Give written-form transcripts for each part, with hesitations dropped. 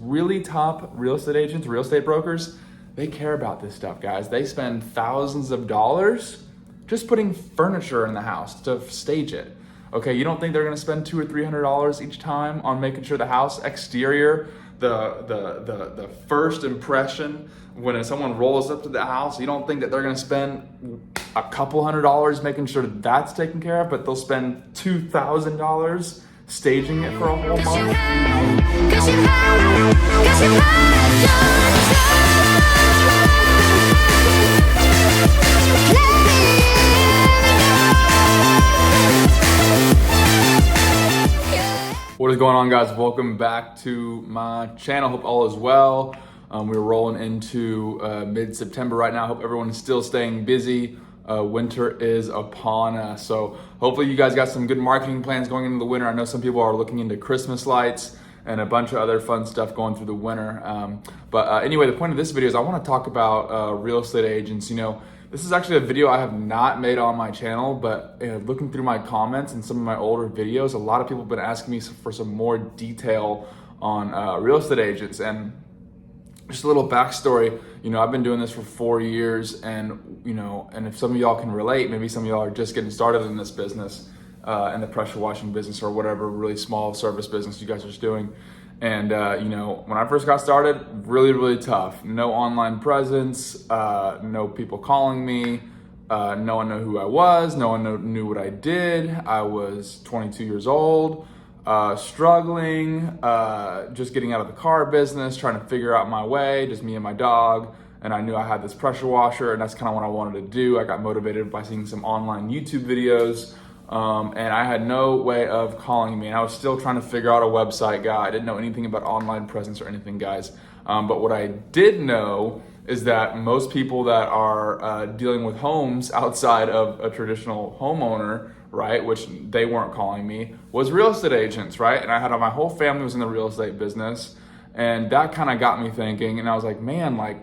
really top real estate agents, real estate brokers, they care about this stuff, guys. They spend thousands of dollars just putting furniture in the house to stage it. Okay, you don't think they're gonna spend $200 or $300 each time on making sure the house exterior, the first impression when someone rolls up to the house, you don't think that they're gonna spend a couple $100 making sure that that's taken care of, but they'll spend $2,000 staging it for a whole month? What is going on, guys? Welcome back to my channel. Hope all is well. We're rolling into mid-September right now. Hope everyone is still staying busy. Winter is upon us. So hopefully you guys got some good marketing plans going into the winter. I know some people are looking into Christmas lights and a bunch of other fun stuff going through the winter. Anyway, the point of this video is I want to talk about real estate agents. You know, this is actually a video I have not made on my channel, but looking through my comments and some of my older videos, a lot of people have been asking me for some more detail on real estate agents. And just a little backstory, you know, I've been doing this for 4 years, and you know, and if some of y'all can relate, maybe some of y'all are just getting started in this business, in the pressure washing business or whatever really small service business you guys are just doing. And you know, when I first got started, really tough. No online presence, no people calling me, no one knew who I was, no one knew what I did. I was 22 years old, struggling, just getting out of the car business, trying to figure out my way, just me and my dog. And I knew I had this pressure washer, and that's kind of what I wanted to do. I got motivated by seeing some online YouTube videos. And I had no way of calling me, and I was still trying to figure out a website guy. I didn't know anything about online presence or anything, guys. But what I did know is that most people that are dealing with homes outside of a traditional homeowner, right, which they weren't calling me, was real estate agents, right? And I had my whole family was in the real estate business, and that kind of got me thinking. And I was like, man, like,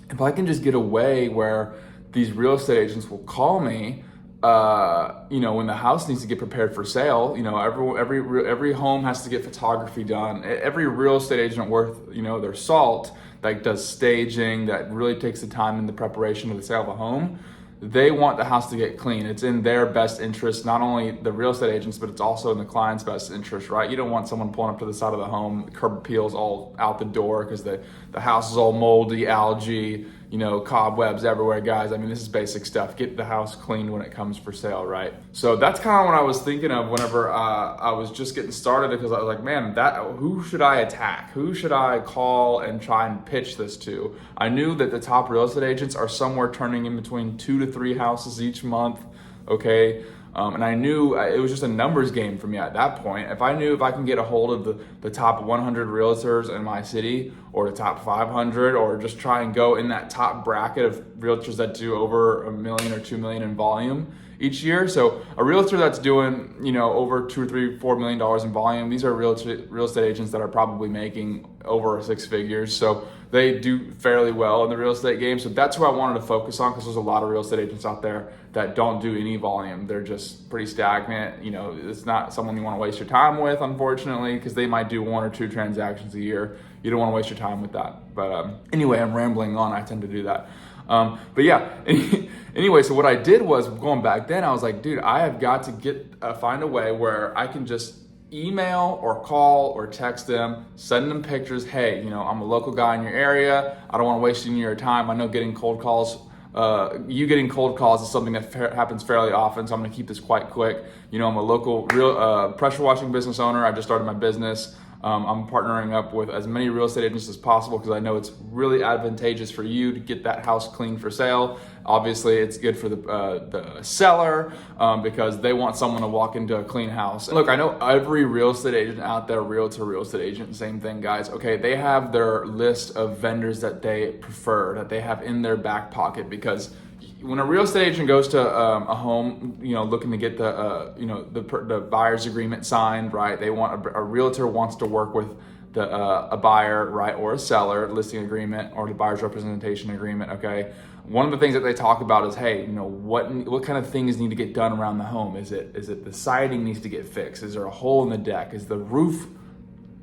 if I can just get a way where these real estate agents will call me, you know, when the house needs to get prepared for sale. You know, every home has to get photography done. Every real estate agent worth, you know, their salt, that does staging, that really takes the time in the preparation of the sale of a home, they want the house to get clean. It's in their best interest, not only the real estate agents, but it's also in the client's best interest, right? You don't want someone pulling up to the side of the home, the curb appeals all out the door because the house is all moldy, algae, you know, cobwebs everywhere, guys. I mean, this is basic stuff. Get the house cleaned when it comes for sale, right? So that's kind of what I was thinking of whenever I was just getting started, because I was like, man, who should I attack? Who should I call and try and pitch this to? I knew that the top real estate agents are somewhere turning in between 2 to 3 houses each month, okay? And I knew it was just a numbers game for me at that point. If I knew if I can get a hold of the top 100 realtors in my city, or the top 500, or just try and go in that top bracket of realtors that do over $1 million or $2 million in volume each year. So a realtor that's doing, you know, over $2 or $3, $4 million in volume, these are real estate agents that are probably making over 6 figures. So they do fairly well in the real estate game. So that's who I wanted to focus on, because there's a lot of real estate agents out there that don't do any volume. They're just pretty stagnant. You know, it's not someone you want to waste your time with, unfortunately, because they might do 1 or 2 transactions a year. You don't want to waste your time with that. But anyway, I'm rambling on. I tend to do that. But yeah, anyway, so what I did was, going back then, I was like, dude, I have got to find a way where I can just email or call or text them, send them pictures. Hey, you know, I'm a local guy in your area. I don't want to waste any of your time. I know getting cold calls, you getting cold calls is something that happens fairly often, so I'm going to keep this quite quick. You know, I'm a local real pressure washing business owner. I just started my business. I'm partnering up with as many real estate agents as possible, because I know it's really advantageous for you to get that house clean for sale. Obviously, it's good for the seller, because they want someone to walk into a clean house. And look, I know every real estate agent out there, realtor, real estate agent, same thing, guys. Okay, they have their list of vendors that they prefer, that they have in their back pocket, because when a real estate agent goes to a home, you know, looking to get the buyer's agreement signed, right? They want a realtor wants to work with a buyer, right, or a seller listing agreement, or the buyer's representation agreement. Okay, one of the things that they talk about is, hey, you know, what kind of things need to get done around the home? Is it the siding needs to get fixed? Is there a hole in the deck? Is the roof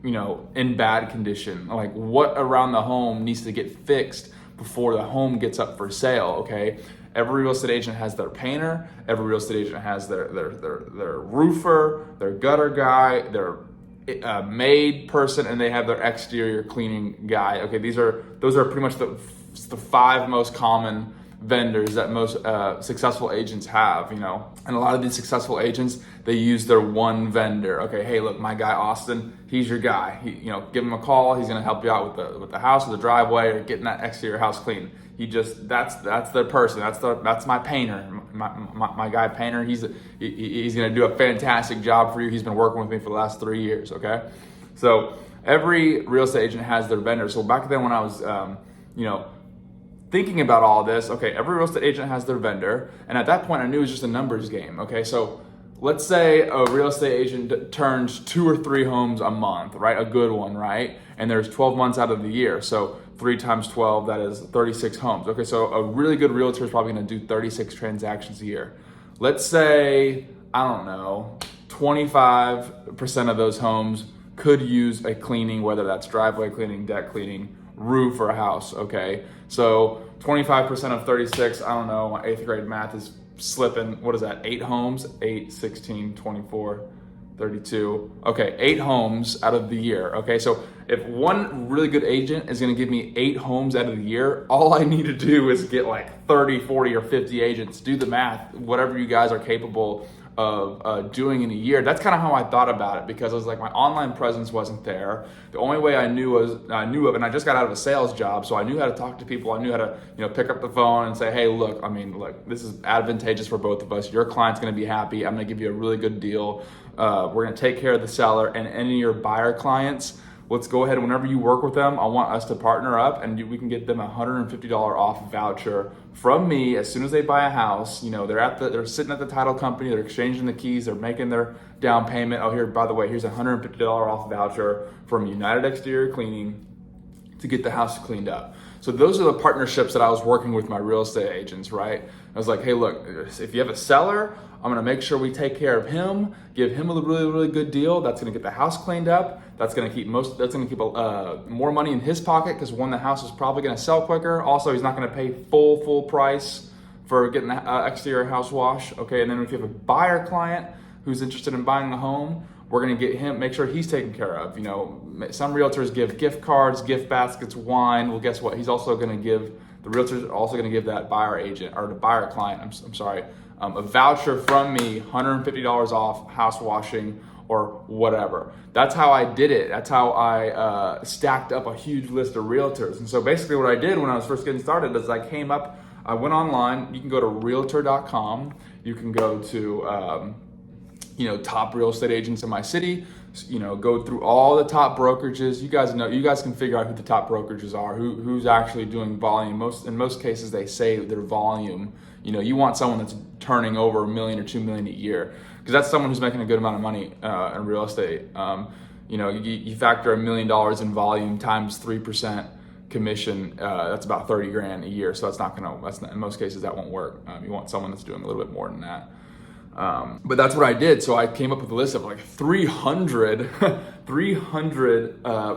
in bad condition? Like, what around the home needs to get fixed before the home gets up for sale? Okay. Every real estate agent has their painter. Every real estate agent has their roofer, their gutter guy, their maid person, and they have their exterior cleaning guy. Okay, those are pretty much the 5 most common vendors that most successful agents have, and a lot of these successful agents, they use their one vendor. Okay, hey, look, my guy Austin, he's your guy. Give him a call. He's gonna help you out with the house or the driveway or getting that exterior house clean. That's their person. That's my painter. My guy painter. He's gonna do a fantastic job for you. He's been working with me for the last 3 years. Okay, so every real estate agent has their vendor. So back then when I was thinking about all this, okay, every real estate agent has their vendor, and at that point I knew it was just a numbers game. Okay, so let's say a real estate agent turns 2 or 3 homes a month, right? A good one, right? And there's 12 months out of the year, so 3 times 12, that is 36 homes. Okay, so a really good realtor is probably gonna do 36 transactions a year. Let's say, I don't know, 25% of those homes could use a cleaning, whether that's driveway cleaning, deck cleaning, roof, or a house. Okay, so 25% of 36, I don't know, my 8th grade math is slipping. What is that? 8 homes, 8, 16, 24, 32. Okay, 8 homes out of the year. Okay, so if one really good agent is gonna give me 8 homes out of the year, all I need to do is get like 30, 40, or 50 agents. Do the math, whatever you guys are capable of doing in a year. That's kind of how I thought about it, because I was like, my online presence wasn't there. The only way I knew of, and I just got out of a sales job, so I knew how to talk to people. I knew how to, pick up the phone and say, hey, look, this is advantageous for both of us. Your client's going to be happy. I'm going to give you a really good deal. We're going to take care of the seller, and any of your buyer clients, let's go ahead. Whenever you work with them, I want us to partner up, and we can get them a $150 off voucher from me as soon as they buy a house. They're sitting at the title company, they're exchanging the keys, they're making their down payment. Oh, by the way, here's a $150 off voucher from United Exterior Cleaning to get the house cleaned up. So those are the partnerships that I was working with my real estate agents, right? I was like, hey, look, if you have a seller, I'm gonna make sure we take care of him, give him a really, really good deal. That's gonna get the house cleaned up. That's gonna keep more money in his pocket, because one, the house is probably gonna sell quicker. Also, he's not gonna pay full price for getting the exterior house wash. Okay, and then if you have a buyer client who's interested in buying a home, we're gonna make sure he's taken care of. Some realtors give gift cards, gift baskets, wine. Well, guess what? The realtor's also gonna give that buyer agent, or the buyer client, I'm sorry, a voucher from me, $150 off house washing or whatever. That's how I did it. That's how I stacked up a huge list of realtors. And so basically what I did when I was first getting started is I went online. You can go to realtor.com. You can go to top real estate agents in my city, go through all the top brokerages. You guys can figure out who the top brokerages are, who's actually doing volume. In most cases, they say their volume. You want someone that's turning over $1 million or $2 million a year, because that's someone who's making a good amount of money in real estate. You factor $1 million in volume times 3% commission, that's about 30 grand a year. So in most cases that won't work. You want someone that's doing a little bit more than that. But that's what I did. So I came up with a list of like 300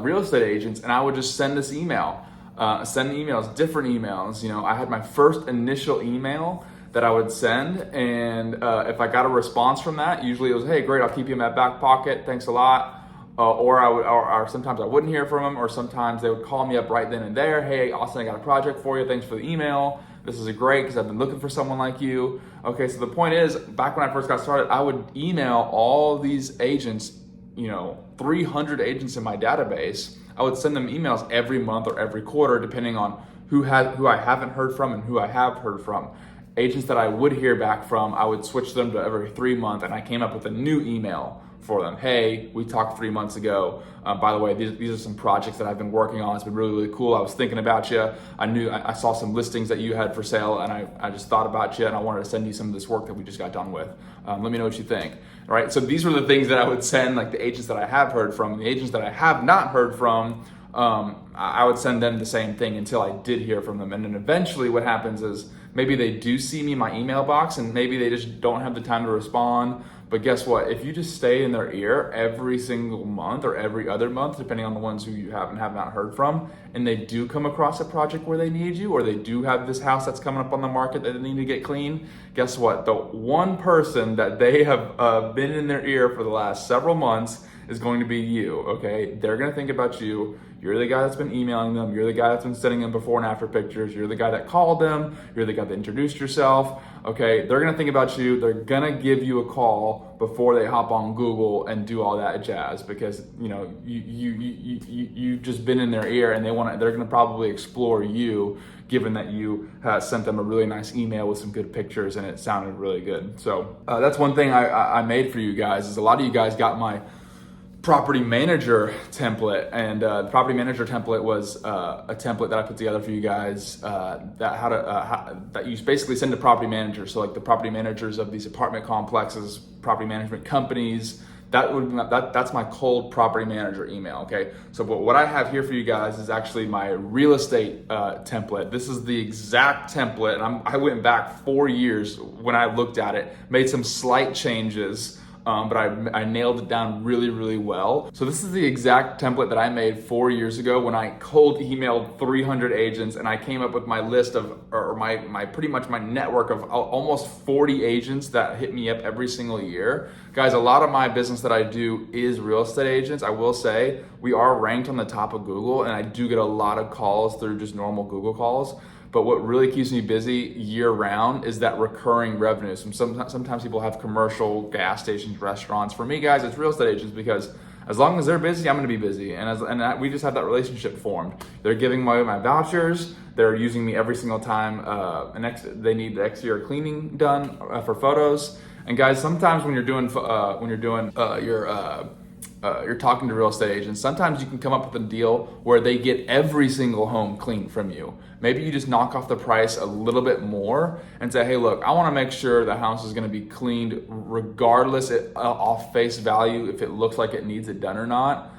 real estate agents, and I would just send this email, different emails. I had my first initial email that I would send, and if I got a response from that, usually it was, hey, great, I'll keep you in my back pocket, thanks a lot. Or sometimes I wouldn't hear from them, or sometimes they would call me up right then and there. Hey, Austin, I got a project for you. Thanks for the email. This is great because I've been looking for someone like you. Okay, so the point is, back when I first got started, I would email all these agents, 300 agents in my database. I would send them emails every month or every quarter, depending on who I haven't heard from and who I have heard from. Agents that I would hear back from, I would switch them to every 3 months, and I came up with a new email for them. Hey, we talked 3 months ago. By the way, these are some projects that I've been working on. It's been really, really cool. I was thinking about you. I saw some listings that you had for sale, and I just thought about you, and I wanted to send you some of this work that we just got done with. Let me know what you think. All right, so these were the things that I would send, like the agents that I have heard from. The agents that I have not heard from, I would send them the same thing until I did hear from them. And then eventually what happens is maybe they do see me in my email box, and maybe they just don't have the time to respond, But guess what? If you just stay in their ear every single month or every other month, depending on the ones who you have not heard from, and they do come across a project where they need you, or they do have this house that's coming up on the market that they need to get clean, guess what? The one person that they have been in their ear for the last several months is going to be you, okay? They're gonna think about you. You're the guy that's been emailing them. You're the guy that's been sending them before and after pictures. You're the guy that called them. You're the guy that introduced yourself, okay? They're gonna think about you. They're gonna give you a call before they hop on Google and do all that jazz, because you've just been in their ear, and they're gonna probably explore you, given that you sent them a really nice email with some good pictures and it sounded really good. So that's one thing I made for you guys, is a lot of you guys got my property manager template, and the property manager template was a template that I put together for you guys that you basically send to property managers. So like the property managers of these apartment complexes, property management companies. That's my cold property manager email. Okay, so what I have here for you guys is actually my real estate template. This is the exact template, and I went back 4 years when I looked at it, made some slight changes. But I nailed it down really, really well. So this is the exact template that I made 4 years ago when I cold emailed 300 agents, and I came up with my list of, or my pretty much my network of almost 40 agents that hit me up every single year. Guys, a lot of my business that I do is real estate agents. I will say we are ranked on the top of Google, and I do get a lot of calls through just normal Google calls. But what really keeps me busy year round is that recurring revenue. Sometimes people have commercial, gas stations, restaurants. For me, guys, it's real estate agents, because as long as they're busy, I'm gonna be busy. We just have that relationship formed. They're giving my vouchers. They're using me every single time they need the exterior cleaning done for photos. And guys, sometimes when you're talking to real estate agents, sometimes you can come up with a deal where they get every single home clean from you. Maybe you just knock off the price a little bit more and say, hey, look, I wanna make sure the house is gonna be cleaned regardless off face value if it looks like it needs it done or not.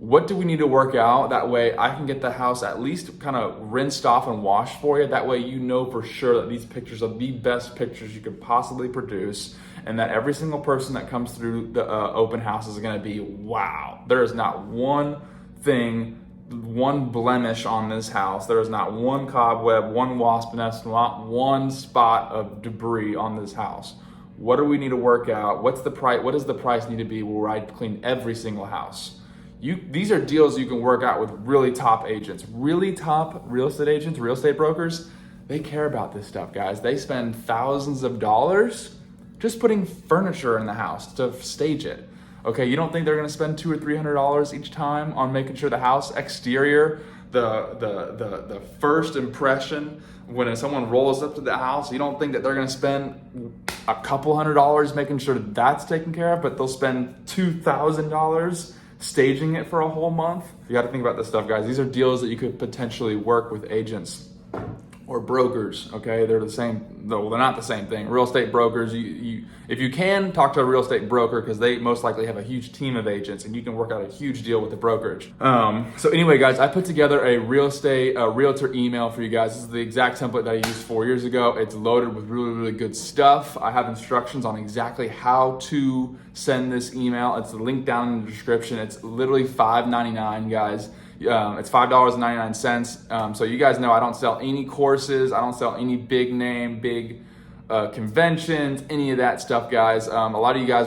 What do we need to work out? That way I can get the house at least kind of rinsed off and washed for you. That way you know for sure that these pictures are the best pictures you could possibly produce, and that every single person that comes through the open house is gonna be, wow, there is not one thing, one blemish on this house. There is not one cobweb, one wasp nest, not one spot of debris on this house. What do we need to work out? What does the price need to be where I clean every single house? These are deals you can work out with really top agents, really top real estate agents, real estate brokers. They care about this stuff, guys. They spend thousands of dollars just putting furniture in the house to stage it. Okay, you don't think they're gonna spend $200 or $300 each time on making sure the house exterior, the first impression when someone rolls up to the house, you don't think that they're gonna spend a couple $100 making sure that's taken care of, but they'll spend $2,000 staging it for a whole month? You gotta think about this stuff, guys. These are deals that you could potentially work with agents or brokers, okay? They're the same, though they're not the same thing. Real estate brokers, if you can, talk to a real estate broker, because they most likely have a huge team of agents and you can work out a huge deal with the brokerage. So anyway, guys, I put together a realtor email for you guys. This is the exact template that I used 4 years ago. It's loaded with really, really good stuff. I have instructions on exactly how to send this email. It's linked down in the description. It's literally $5.99, guys. It's $5.99. So you guys know I don't sell any courses. I don't sell any big name, big conventions, any of that stuff, guys. A lot of you guys,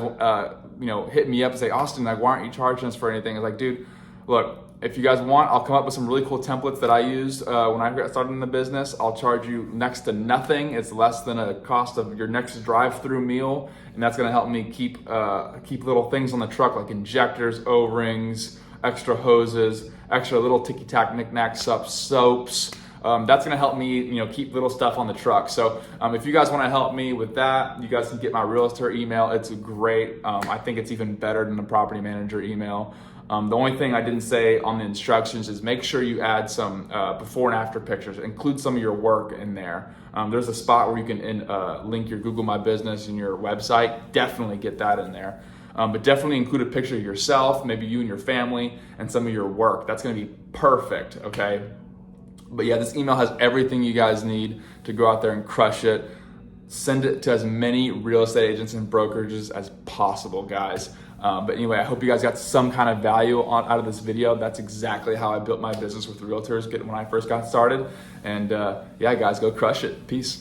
hit me up and say, Austin, like, why aren't you charging us for anything? It's like, dude, look, if you guys want, I'll come up with some really cool templates that I used when I got started in the business. I'll charge you next to nothing. It's less than a cost of your next drive-through meal, and that's gonna help me keep little things on the truck like injectors, O-rings, extra hoses, extra little ticky-tack knick-knack soaps. That's gonna help me, keep little stuff on the truck. So if you guys wanna help me with that, you guys can get my realtor email. It's great. I think it's even better than the property manager email. The only thing I didn't say on the instructions is make sure you add some before and after pictures. Include some of your work in there. There's a spot where you can link your Google My Business and your website. Definitely get that in there. But definitely include a picture of yourself, maybe you and your family, and some of your work. That's gonna be perfect, okay? But yeah, this email has everything you guys need to go out there and crush it. send it to as many real estate agents and brokerages as possible, guys. But anyway, I hope you guys got some kind of value out of this video. That's exactly how I built my business with realtors when I first got started. And yeah, guys, go crush it. Peace.